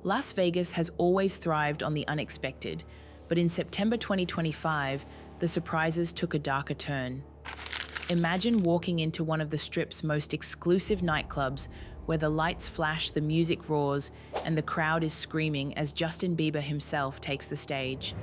Las Vegas has always thrived on the unexpected, but in September 2025, the surprises took a darker turn. Imagine walking into one of the Strip's most exclusive nightclubs where the lights flash, the music roars, and the crowd is screaming as Justin Bieber himself takes the stage.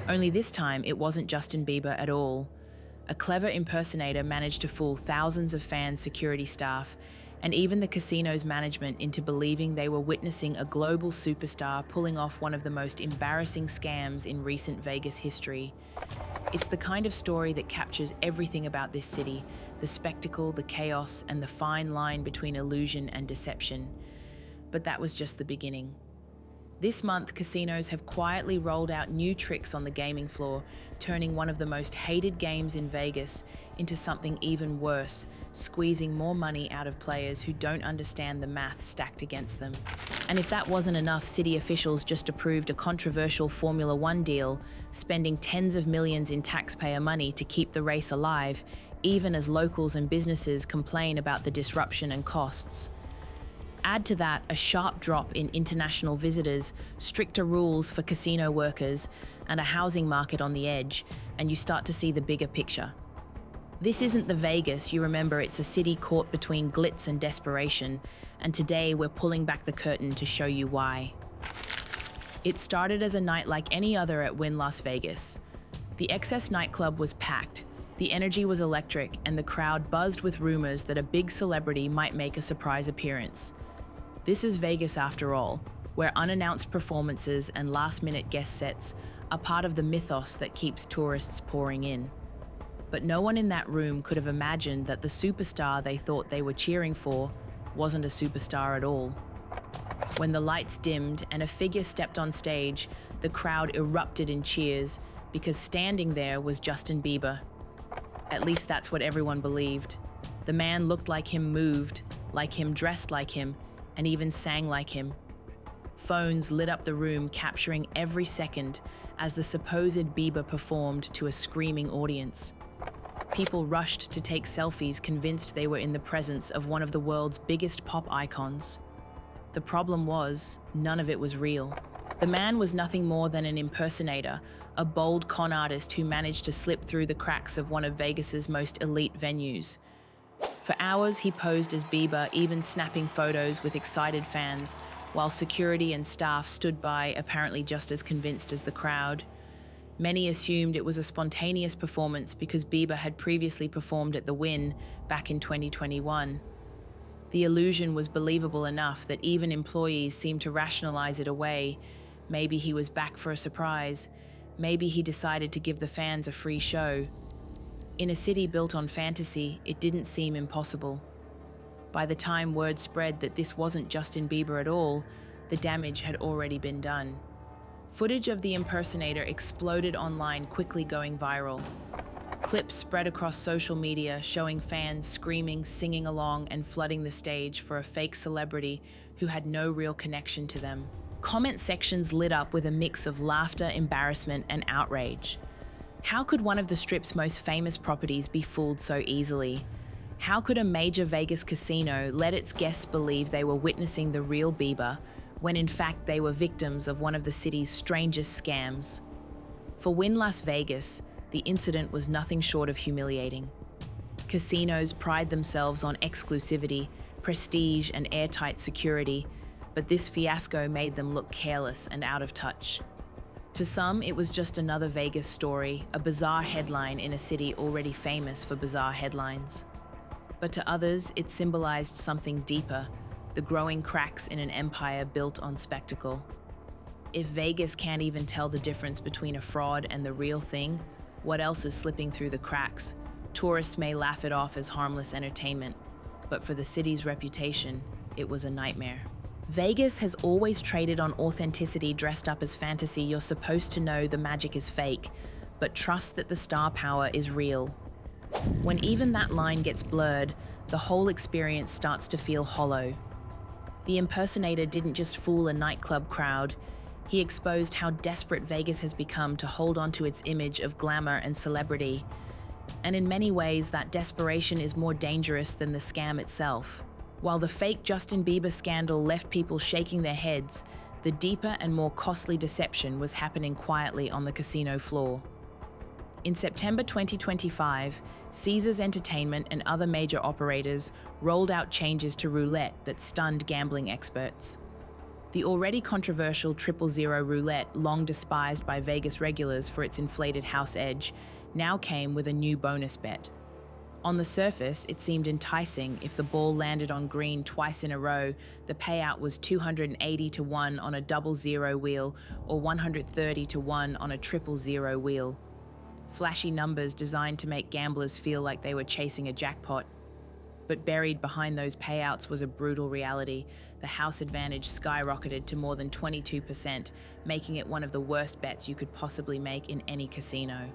Only this time, it wasn't Justin Bieber at all. A clever impersonator managed to fool thousands of fans, security staff, and even the casino's management into believing they were witnessing a global superstar pulling off one of the most embarrassing scams in recent Vegas history. It's the kind of story that captures everything about this city, the spectacle, the chaos, and the fine line between illusion and deception. But that was just the beginning. This month, casinos have quietly rolled out new tricks on the gaming floor, turning one of the most hated games in Vegas into something even worse, squeezing more money out of players who don't understand the math stacked against them. And if that wasn't enough, city officials just approved a controversial Formula One deal, spending tens of millions in taxpayer money to keep the race alive, even as locals and businesses complain about the disruption and costs. Add to that a sharp drop in international visitors, stricter rules for casino workers, and a housing market on the edge, and you start to see the bigger picture. This isn't the Vegas you remember. It's a city caught between glitz and desperation, and today we're pulling back the curtain to show you why. It started as a night like any other at Wynn Las Vegas. The Excess nightclub was packed, the energy was electric, and the crowd buzzed with rumors that a big celebrity might make a surprise appearance. This is Vegas after all, where unannounced performances and last-minute guest sets are part of the mythos that keeps tourists pouring in. But no one in that room could have imagined that the superstar they thought they were cheering for wasn't a superstar at all. When the lights dimmed and a figure stepped on stage, the crowd erupted in cheers because standing there was Justin Bieber. At least that's what everyone believed. The man looked like him, moved like him, dressed like him, and even sang like him. Phones lit up the room, capturing every second as the supposed Bieber performed to a screaming audience. People rushed to take selfies, convinced they were in the presence of one of the world's biggest pop icons. The problem was, none of it was real. The man was nothing more than an impersonator, a bold con artist who managed to slip through the cracks of one of Vegas's most elite venues. For hours, he posed as Bieber, even snapping photos with excited fans, while security and staff stood by, apparently just as convinced as the crowd. Many assumed it was a spontaneous performance because Bieber had previously performed at the Wynn back in 2021. The illusion was believable enough that even employees seemed to rationalize it away. Maybe he was back for a surprise. Maybe he decided to give the fans a free show. In a city built on fantasy, it didn't seem impossible. By the time word spread that this wasn't Justin Bieber at all, the damage had already been done. Footage of the impersonator exploded online, quickly going viral. Clips spread across social media, showing fans screaming, singing along, and flooding the stage for a fake celebrity who had no real connection to them. Comment sections lit up with a mix of laughter, embarrassment, and outrage. How could one of the Strip's most famous properties be fooled so easily? How could a major Vegas casino let its guests believe they were witnessing the real Bieber, when in fact they were victims of one of the city's strangest scams? For Wynn Las Vegas, the incident was nothing short of humiliating. Casinos pride themselves on exclusivity, prestige, and airtight security, but this fiasco made them look careless and out of touch. To some, it was just another Vegas story, a bizarre headline in a city already famous for bizarre headlines. But to others, it symbolized something deeper, the growing cracks in an empire built on spectacle. If Vegas can't even tell the difference between a fraud and the real thing, what else is slipping through the cracks? Tourists may laugh it off as harmless entertainment, but for the city's reputation, it was a nightmare. Vegas has always traded on authenticity dressed up as fantasy. You're supposed to know the magic is fake, but trust that the star power is real. When even that line gets blurred, the whole experience starts to feel hollow. The impersonator didn't just fool a nightclub crowd, he exposed how desperate Vegas has become to hold on to its image of glamour and celebrity. And in many ways, that desperation is more dangerous than the scam itself. While the fake Justin Bieber scandal left people shaking their heads, The deeper and more costly deception was happening quietly on the casino floor. In September 2025, Caesars Entertainment and other major operators rolled out changes to roulette that stunned gambling experts. The already controversial 000 roulette, long despised by Vegas regulars for its inflated house edge, now came with a new bonus bet. On the surface, it seemed enticing. If the ball landed on green twice in a row, the payout was 280 to 1 on a 00 wheel or 130 to 1 on a 000 wheel. Flashy numbers designed to make gamblers feel like they were chasing a jackpot. But buried behind those payouts was a brutal reality. The house advantage skyrocketed to more than 22%, making it one of the worst bets you could possibly make in any casino.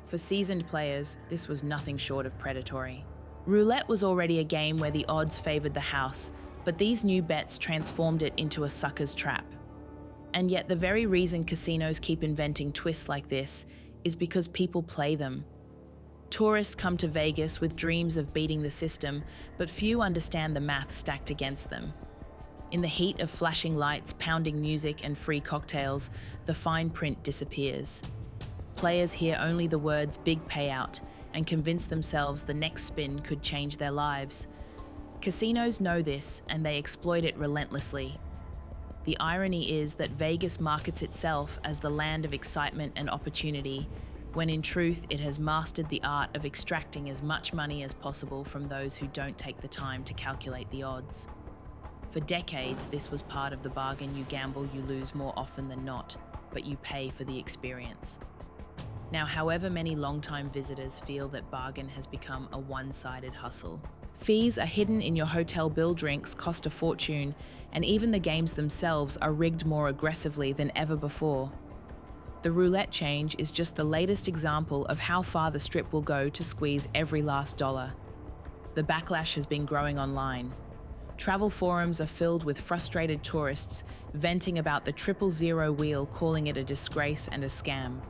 For seasoned players, this was nothing short of predatory. Roulette was already a game where the odds favored the house, but these new bets transformed it into a sucker's trap. And yet the very reason casinos keep inventing twists like this is because people play them. Tourists come to Vegas with dreams of beating the system, but few understand the math stacked against them. In the heat of flashing lights, pounding music, and free cocktails, the fine print disappears. Players hear only the words "big payout" and convince themselves the next spin could change their lives. Casinos know this, and they exploit it relentlessly. The irony is that Vegas markets itself as the land of excitement and opportunity, when in truth it has mastered the art of extracting as much money as possible from those who don't take the time to calculate the odds. For decades, this was part of the bargain. You gamble, you lose more often than not, but you pay for the experience. Now, however many long-time visitors feel that bargain has become a one-sided hustle. Fees are hidden in your hotel bill, drinks cost a fortune, and even the games themselves are rigged more aggressively than ever before. The roulette change is just the latest example of how far the Strip will go to squeeze every last dollar. The backlash has been growing online. Travel forums are filled with frustrated tourists venting about the 000 wheel, calling it a disgrace and a scam.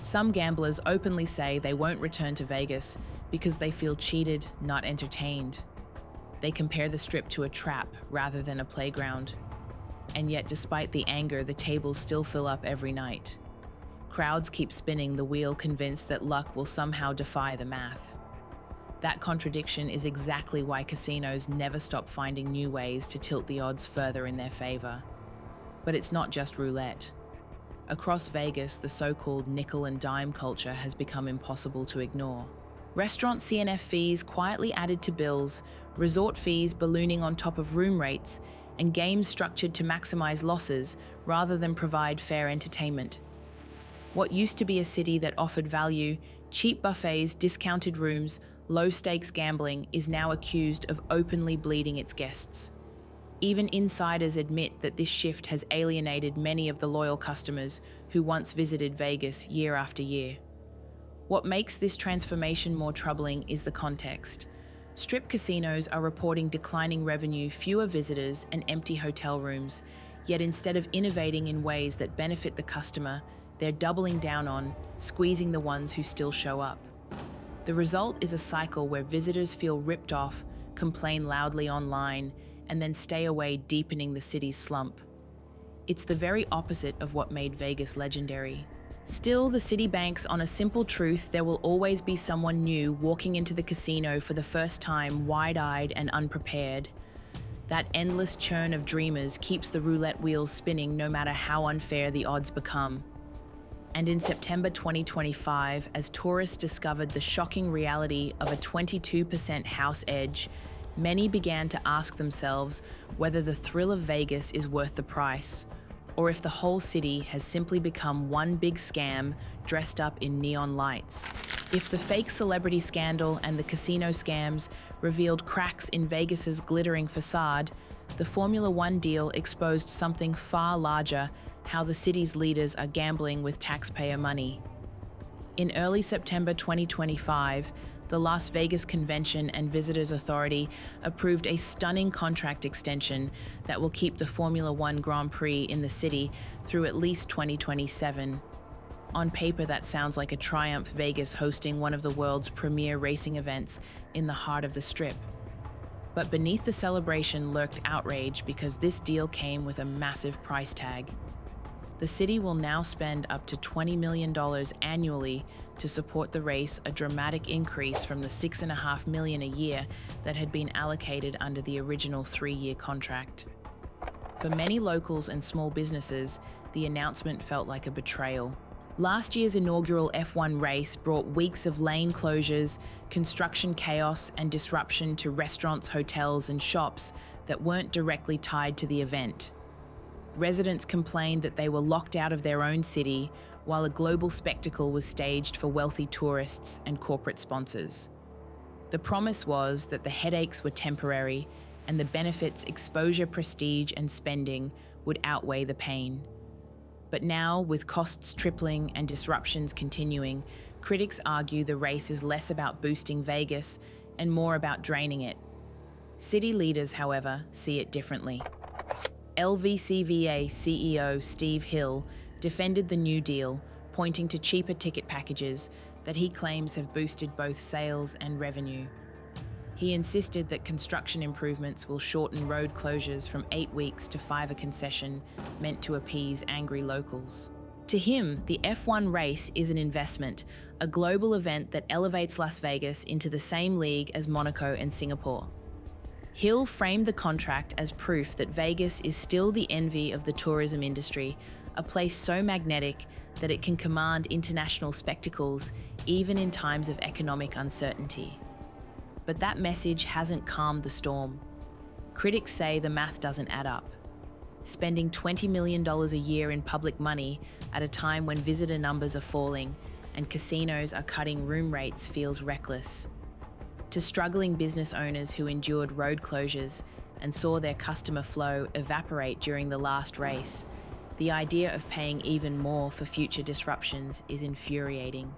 Some gamblers openly say they won't return to Vegas because they feel cheated, not entertained. They compare the Strip to a trap rather than a playground. And yet, despite the anger, the tables still fill up every night. Crowds keep spinning the wheel, convinced that luck will somehow defy the math. That contradiction is exactly why casinos never stop finding new ways to tilt the odds further in their favor. But it's not just roulette. Across Vegas, the so-called nickel and dime culture has become impossible to ignore. Restaurant CNF fees quietly added to bills, resort fees ballooning on top of room rates, and games structured to maximize losses rather than provide fair entertainment. What used to be a city that offered value, cheap buffets, discounted rooms, low-stakes gambling, is now accused of openly bleeding its guests. Even insiders admit that this shift has alienated many of the loyal customers who once visited Vegas year after year. What makes this transformation more troubling is the context. Strip casinos are reporting declining revenue, fewer visitors, and empty hotel rooms, yet instead of innovating in ways that benefit the customer, they're doubling down on squeezing the ones who still show up. The result is a cycle where visitors feel ripped off, complain loudly online, and then stay away, deepening the city's slump. It's the very opposite of what made Vegas legendary. Still, the city banks on a simple truth: there will always be someone new walking into the casino for the first time, wide-eyed and unprepared. That endless churn of dreamers keeps the roulette wheels spinning no matter how unfair the odds become. And in September 2025, as tourists discovered the shocking reality of a 22% house edge, many began to ask themselves whether the thrill of Vegas is worth the price, or if the whole city has simply become one big scam dressed up in neon lights. If the fake celebrity scandal and the casino scams revealed cracks in Vegas's glittering facade, the Formula One deal exposed something far larger: how the city's leaders are gambling with taxpayer money. In early September 2025, the Las Vegas Convention and Visitors Authority approved a stunning contract extension that will keep the Formula One Grand Prix in the city through at least 2027. On paper, that sounds like a triumph, Vegas hosting one of the world's premier racing events in the heart of the Strip. But beneath the celebration lurked outrage because this deal came with a massive price tag. The city will now spend up to $20 million annually to support the race, a dramatic increase from the $6.5 million a year that had been allocated under the original 3-year contract. For many locals and small businesses, the announcement felt like a betrayal. Last year's inaugural F1 race brought weeks of lane closures, construction chaos, and disruption to restaurants, hotels, and shops that weren't directly tied to the event. Residents complained that they were locked out of their own city, while a global spectacle was staged for wealthy tourists and corporate sponsors. The promise was that the headaches were temporary and the benefits, exposure, prestige, and spending would outweigh the pain. But now, with costs tripling and disruptions continuing, critics argue the race is less about boosting Vegas and more about draining it. City leaders, however, see it differently. LVCVA CEO Steve Hill defended the new deal, pointing to cheaper ticket packages that he claims have boosted both sales and revenue. He insisted that construction improvements will shorten road closures from 8 weeks to 5 a concession, meant to appease angry locals. To him, the F1 race is an investment, a global event that elevates Las Vegas into the same league as Monaco and Singapore. Hill framed the contract as proof that Vegas is still the envy of the tourism industry, a place so magnetic that it can command international spectacles even in times of economic uncertainty. But that message hasn't calmed the storm. Critics say the math doesn't add up. Spending $20 million a year in public money at a time when visitor numbers are falling and casinos are cutting room rates feels reckless. To struggling business owners who endured road closures and saw their customer flow evaporate during the last race, the idea of paying even more for future disruptions is infuriating.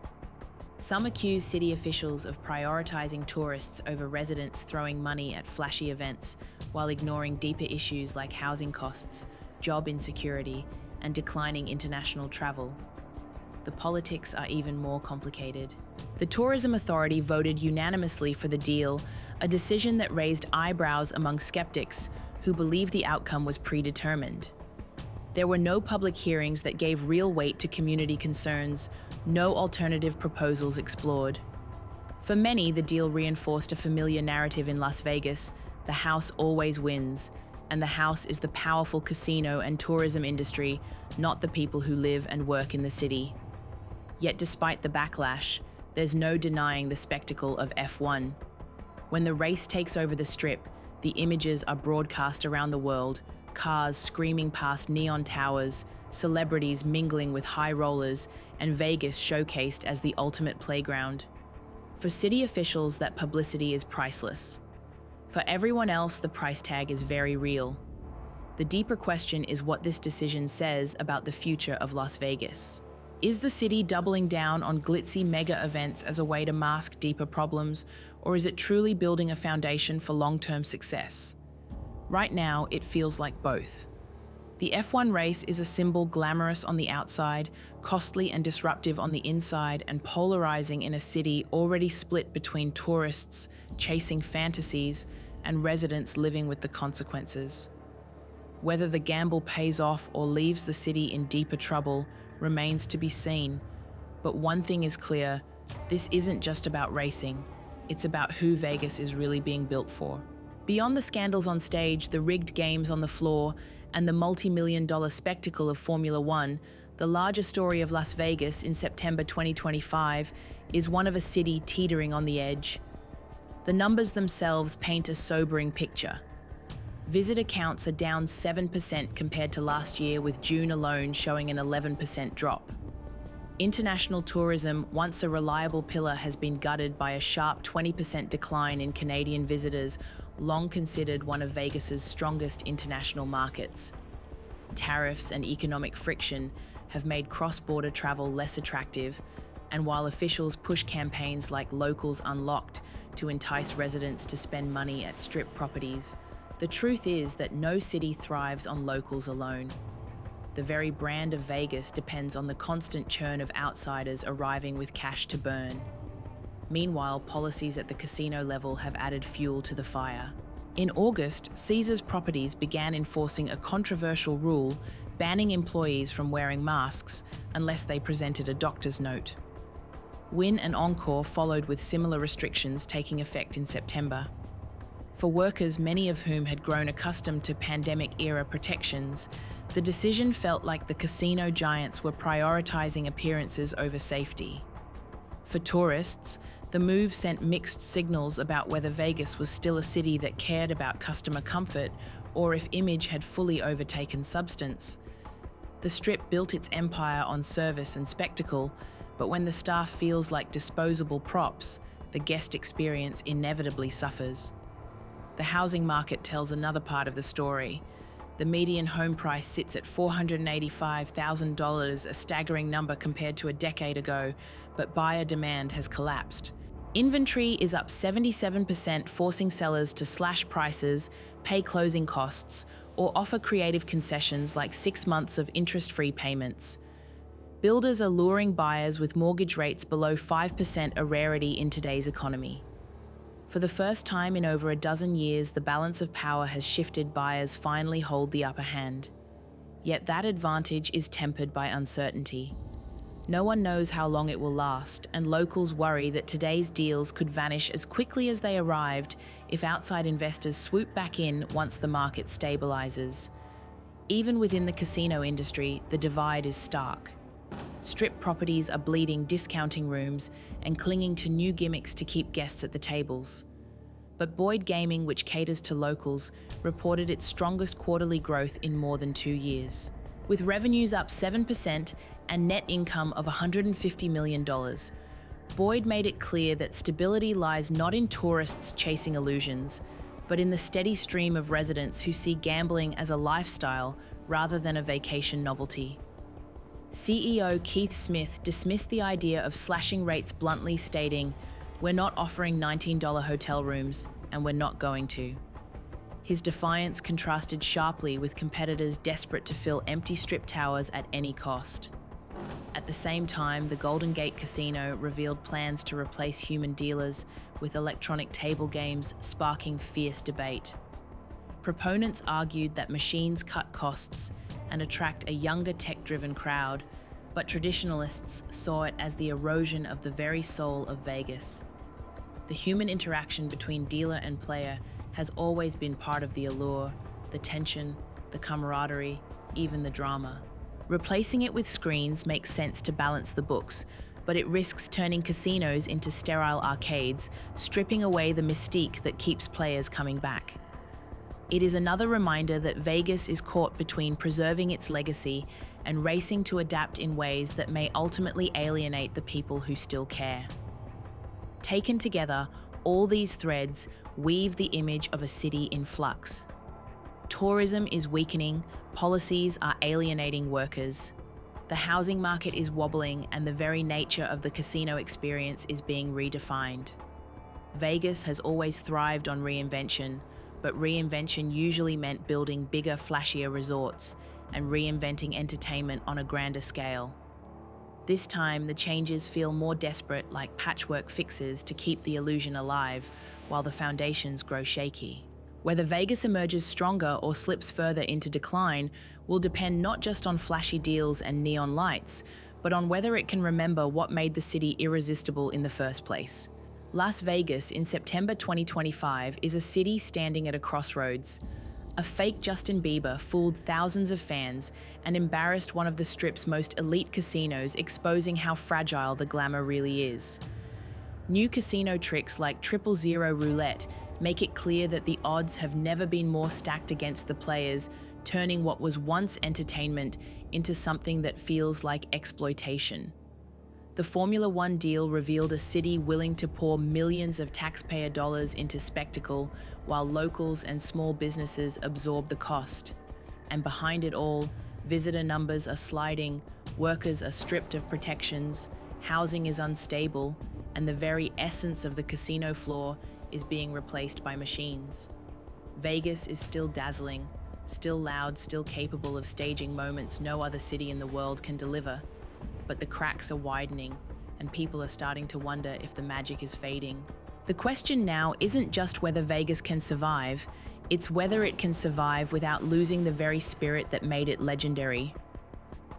Some accuse city officials of prioritizing tourists over residents throwing money at flashy events while ignoring deeper issues like housing costs, job insecurity, and declining international travel. The politics are even more complicated. The Tourism Authority voted unanimously for the deal, a decision that raised eyebrows among skeptics who believe the outcome was predetermined. There were no public hearings that gave real weight to community concerns, no alternative proposals explored. For many, the deal reinforced a familiar narrative in Las Vegas: the house always wins, and the house is the powerful casino and tourism industry, not the people who live and work in the city. Yet despite the backlash, there's no denying the spectacle of F1. When the race takes over the Strip, the images are broadcast around the world: cars screaming past neon towers, celebrities mingling with high rollers, and Vegas showcased as the ultimate playground. For city officials, that publicity is priceless. For everyone else, the price tag is very real. The deeper question is what this decision says about the future of Las Vegas. Is the city doubling down on glitzy mega events as a way to mask deeper problems, or is it truly building a foundation for long-term success? Right now, it feels like both. The F1 race is a symbol glamorous on the outside, costly and disruptive on the inside, and polarizing in a city already split between tourists chasing fantasies and residents living with the consequences. Whether the gamble pays off or leaves the city in deeper trouble remains to be seen. But one thing is clear: this isn't just about racing, it's about who Vegas is really being built for. Beyond the scandals on stage, the rigged games on the floor, and the multi-million-dollar spectacle of Formula One, the larger story of Las Vegas in September 2025 is one of a city teetering on the edge. The numbers themselves paint a sobering picture. Visitor counts are down 7% compared to last year, with June alone showing an 11% drop. International tourism, once a reliable pillar, has been gutted by a sharp 20% decline in Canadian visitors, long considered one of Vegas's strongest international markets. Tariffs and economic friction have made cross-border travel less attractive, and while officials push campaigns like Locals Unlocked to entice residents to spend money at Strip properties, the truth is that no city thrives on locals alone. The very brand of Vegas depends on the constant churn of outsiders arriving with cash to burn. Meanwhile, policies at the casino level have added fuel to the fire. In August, Caesars Properties began enforcing a controversial rule banning employees from wearing masks unless they presented a doctor's note. Wynn and Encore followed with similar restrictions taking effect in September. For workers, many of whom had grown accustomed to pandemic-era protections, the decision felt like the casino giants were prioritizing appearances over safety. For tourists, the move sent mixed signals about whether Vegas was still a city that cared about customer comfort or if image had fully overtaken substance. The Strip built its empire on service and spectacle, but when the staff feels like disposable props, the guest experience inevitably suffers. The housing market tells another part of the story. The median home price sits at $485,000, a staggering number compared to a decade ago, but buyer demand has collapsed. Inventory is up 77%, forcing sellers to slash prices, pay closing costs, or offer creative concessions like 6 months of interest-free payments. Builders are luring buyers with mortgage rates below 5%, a rarity in today's economy. For the first time in over a dozen years, the balance of power has shifted. Buyers finally hold the upper hand. Yet that advantage is tempered by uncertainty. No one knows how long it will last, and locals worry that today's deals could vanish as quickly as they arrived if outside investors swoop back in once the market stabilizes. Even within the casino industry, the divide is stark. Strip properties are bleeding discounting rooms and clinging to new gimmicks to keep guests at the tables. But Boyd Gaming, which caters to locals, reported its strongest quarterly growth in more than 2 years. With revenues up 7% and net income of $150 million, Boyd made it clear that stability lies not in tourists chasing illusions, but in the steady stream of residents who see gambling as a lifestyle rather than a vacation novelty. CEO Keith Smith dismissed the idea of slashing rates bluntly, stating, "We're not offering $19 hotel rooms, and we're not going to." His defiance contrasted sharply with competitors desperate to fill empty Strip towers at any cost. At the same time, the Golden Gate Casino revealed plans to replace human dealers with electronic table games, sparking fierce debate. Proponents argued that machines cut costs and attract a younger tech-driven crowd, but traditionalists saw it as the erosion of the very soul of Vegas. The human interaction between dealer and player has always been part of the allure, the tension, the camaraderie, even the drama. Replacing it with screens makes sense to balance the books, but it risks turning casinos into sterile arcades, stripping away the mystique that keeps players coming back. It is another reminder that Vegas is caught between preserving its legacy and racing to adapt in ways that may ultimately alienate the people who still care. Taken together, all these threads weave the image of a city in flux. Tourism is weakening, policies are alienating workers. The housing market is wobbling, and the very nature of the casino experience is being redefined. Vegas has always thrived on reinvention, but reinvention usually meant building bigger, flashier resorts and reinventing entertainment on a grander scale. This time, the changes feel more desperate, like patchwork fixes to keep the illusion alive while the foundations grow shaky. Whether Vegas emerges stronger or slips further into decline will depend not just on flashy deals and neon lights, but on whether it can remember what made the city irresistible in the first place. Las Vegas in September 2025 is a city standing at a crossroads. A fake Justin Bieber fooled thousands of fans and embarrassed one of the Strip's most elite casinos, exposing how fragile the glamour really is. New casino tricks like 000 roulette make it clear that the odds have never been more stacked against the players, turning what was once entertainment into something that feels like exploitation. The Formula One deal revealed a city willing to pour millions of taxpayer dollars into spectacle, while locals and small businesses absorb the cost. And behind it all, visitor numbers are sliding, workers are stripped of protections, housing is unstable, and the very essence of the casino floor is being replaced by machines. Vegas is still dazzling, still loud, still capable of staging moments no other city in the world can deliver. But the cracks are widening, and people are starting to wonder if the magic is fading. The question now isn't just whether Vegas can survive, it's whether it can survive without losing the very spirit that made it legendary.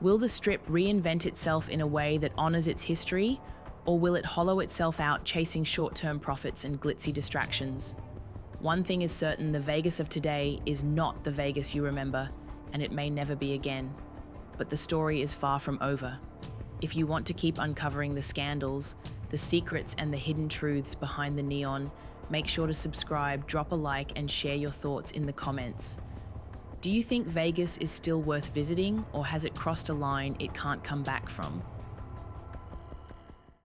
Will the Strip reinvent itself in a way that honors its history, or will it hollow itself out chasing short-term profits and glitzy distractions? One thing is certain, the Vegas of today is not the Vegas you remember, and it may never be again. But the story is far from over. If you want to keep uncovering the scandals, the secrets and the hidden truths behind the neon, make sure to subscribe, drop a like, and share your thoughts in the comments. Do you think Vegas is still worth visiting, or has it crossed a line it can't come back from?